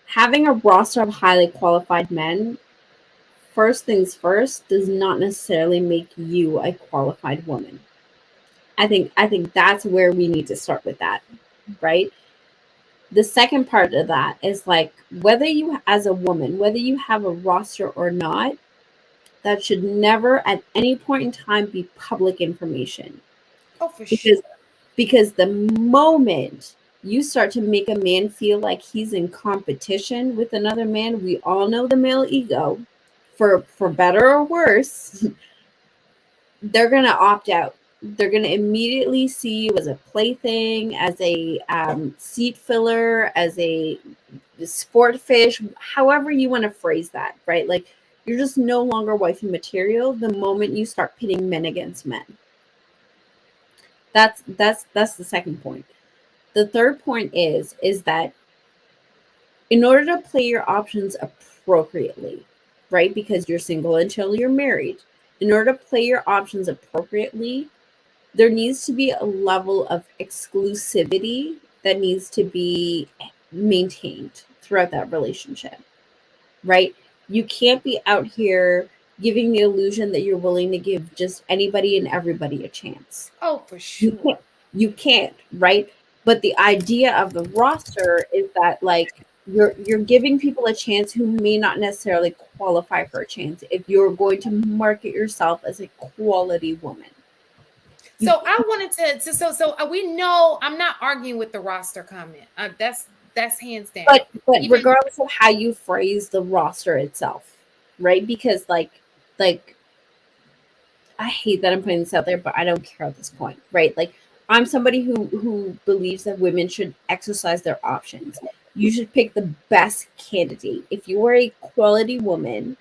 Having a roster of highly qualified men, first things first, does not necessarily make you a qualified woman. I think that's where we need to start with that, right? The second part of that is like whether you as a woman, whether you have a roster or not, that should never at any point in time be public information. Oh, for Because sure. the moment you start to make a man feel like he's in competition with another man, we all know the male ego, for better or worse, they're going to opt out. They're going to immediately see you as a plaything, as a seat filler, as a sport fish, however you want to phrase that, right? Like you're just no longer wifey material the moment you start pitting men against men. That's the second point. The third point is that in order to play your options appropriately, right? Because you're single until you're married. In order to play your options appropriately, there needs to be a level of exclusivity that needs to be maintained throughout that relationship, right? You can't be out here giving the illusion that you're willing to give just anybody and everybody a chance. Oh, for You can't. sure. You can't, right? But the idea of the roster is that like you're giving people a chance who may not necessarily qualify for a chance if you're going to market yourself as a quality woman. You So I wanted to we know I'm not arguing with the roster comment. That's hands down. but Even regardless of how you phrase the roster itself, right? Because like I hate that I'm putting this out there, but I don't care at this point, right? Like I'm somebody who believes that women should exercise their options. You should pick the best candidate. If you are a quality woman,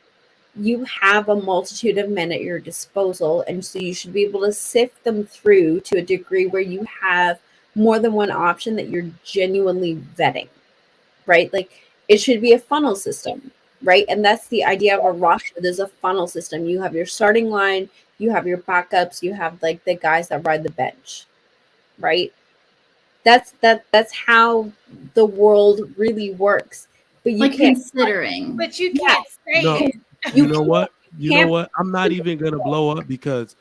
you have a multitude of men at your disposal, and so you should be able to sift them through to a degree where you have more than one option that you're genuinely vetting, right? Like it should be a funnel system, right? And that's the idea of a roster. There's a funnel system. You have your starting line, you have your backups, you have like the guys that ride the bench, right? That's how the world really works. But you Like can't, considering. but you yeah, can't No, say you you know what? You know can't. what? I'm not even gonna blow up because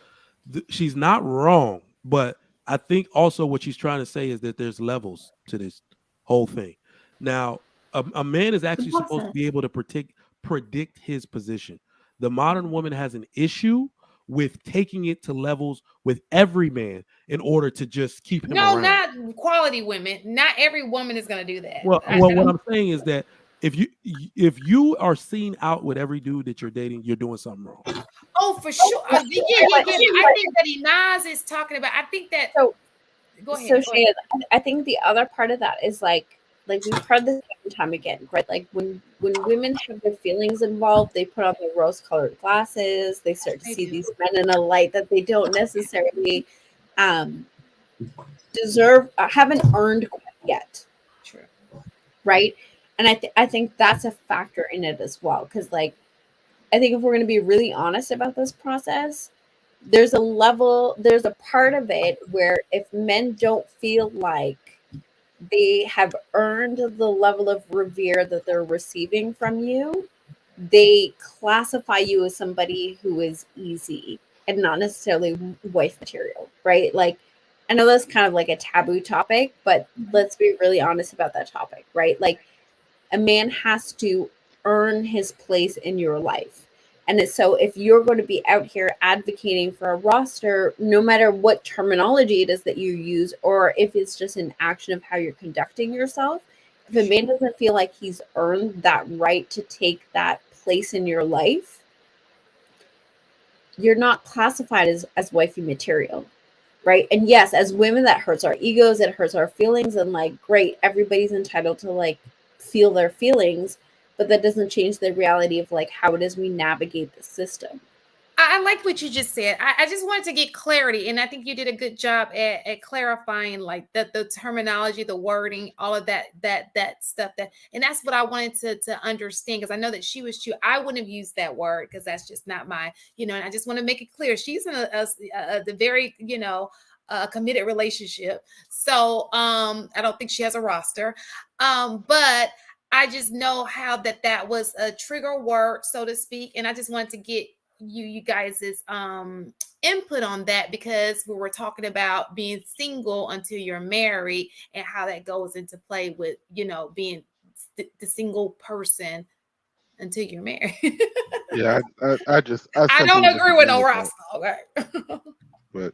she's not wrong. But I think also what she's trying to say is that there's levels to this whole thing. Now, a man is The actually supposed to be process. able to predict his position. The modern woman has an issue with taking it to levels with every man in order to just keep him no, around. not quality women. Not every woman is going to do that. Well, I what don't. I'm saying is that if you are seen out with every dude that you're dating, you're doing something wrong. Oh, for sure. Yeah, yeah, But yeah. But I think that Inaz is talking about. I think that. so Go so ahead. Go ahead. Shay, I think the other part of that is like we've heard this time and time again, right? Like when women have their feelings involved, they put on their rose-colored glasses. They start to They see do. these men in a light that they don't necessarily um, deserve, haven't earned quite yet, True. right? And I think that's a factor in it as well, because like I think if we're going to be really honest about this process, there's a part of it where if men don't feel like they have earned the level of revere that they're receiving from you, they classify you as somebody who is easy and not necessarily wife material, right? Like, I know that's kind of like a taboo topic, but let's be really honest about that topic, right? Like, a man has to earn his place in your life. And so if you're going to be out here advocating for a roster, no matter what terminology it is that you use, or if it's just an action of how you're conducting yourself, if a man doesn't feel like he's earned that right to take that place in your life, you're not classified as wifey material. Right. And yes, as women, that hurts our egos, it hurts our feelings. And like, great, everybody's entitled to like feel their feelings, but that doesn't change the reality of like how it is we navigate the system. I like what you just said. I just wanted to get clarity, and I think you did a good job at clarifying like the terminology, the wording, all of that stuff. And that's what I wanted to understand because I know that she was too. I wouldn't have used that word because that's just not my, And I just want to make it clear she's in the very a committed relationship. So I don't think she has a roster, but I just know how that was a trigger word, so to speak, and I just wanted to get you guys's input on that, because we were talking about being single until you're married and how that goes into play with, being the single person until you're married. Yeah, I I don't simply agree with disagree no with Rasta. that. Okay. But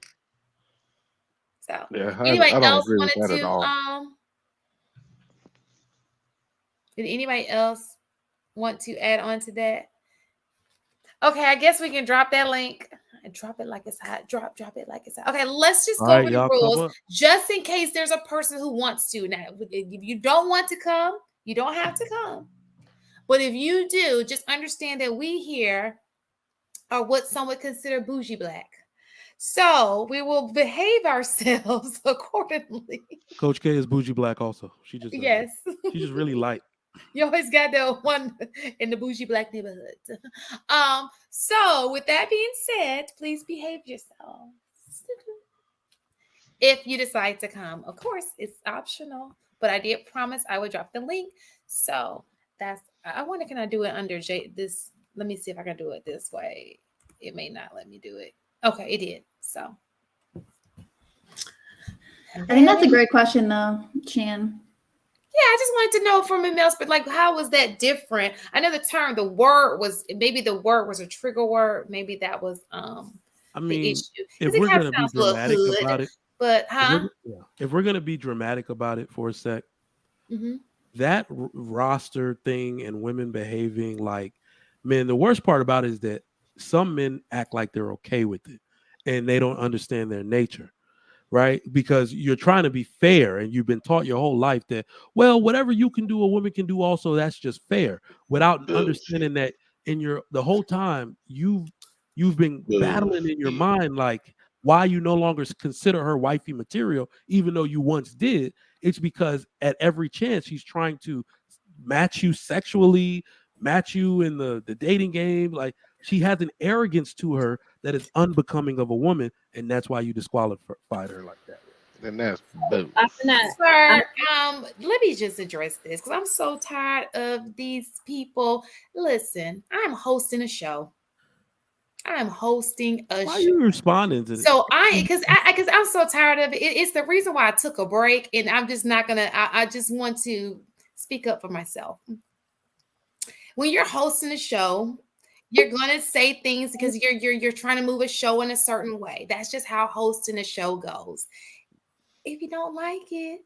So yeah, anybody I don't else agree with wanted that at to all. did anybody else want to add on to that? Okay, I guess we can drop that link and drop it like it's hot. Drop it like it's hot. Okay, let's just All go right, over the y'all come rules up. just in case there's a person who wants to. Now, if you don't want to come, you don't have to come. But if you do, just understand that we here are what some would consider bougie black. So we will behave ourselves accordingly. Coach K is bougie black also. She just Yes. she's just really light. You always got that one in the bougie black neighborhood. So with that being said, please behave yourselves. If you decide to come, of course, it's optional, but I did promise I would drop the link. So I wonder, can I do it under this? Let me see if I can do it this way. It may not let me do it. Okay, it did. So I think that's a great question, though, Chan. Yeah, I just wanted to know from a male's, but like, how was that different? I know the word was a trigger word. Maybe that was I the mean, issue. if Because it we're kind of gonna be sounds a little dramatic hood, about it, but if we're gonna be dramatic about it for a sec, Mm-hmm. that roster thing and women behaving like men. The worst part about it is that some men act like they're okay with it, and they don't understand their nature. Right? Because you're trying to be fair and you've been taught your whole life that, well, whatever you can do, a woman can do also. That's just fair, without understanding that the whole time you've been battling in your mind like why you no longer consider her wifey material, even though you once did. It's because at every chance she's trying to match you sexually, match you in the dating game. Like she has an arrogance to her that is unbecoming of a woman, and that's why you disqualified her like that. And that's boom. Sir, let me just address this because I'm so tired of these people. Listen, I'm hosting a show. I'm hosting a Why show. are you responding to this? So because I'm so tired of it. It's the reason why I took a break, and I'm just not gonna. I just want to speak up for myself. When you're hosting a show, you're gonna say things because you're trying to move a show in a certain way. That's just how hosting a show goes. If you don't like it,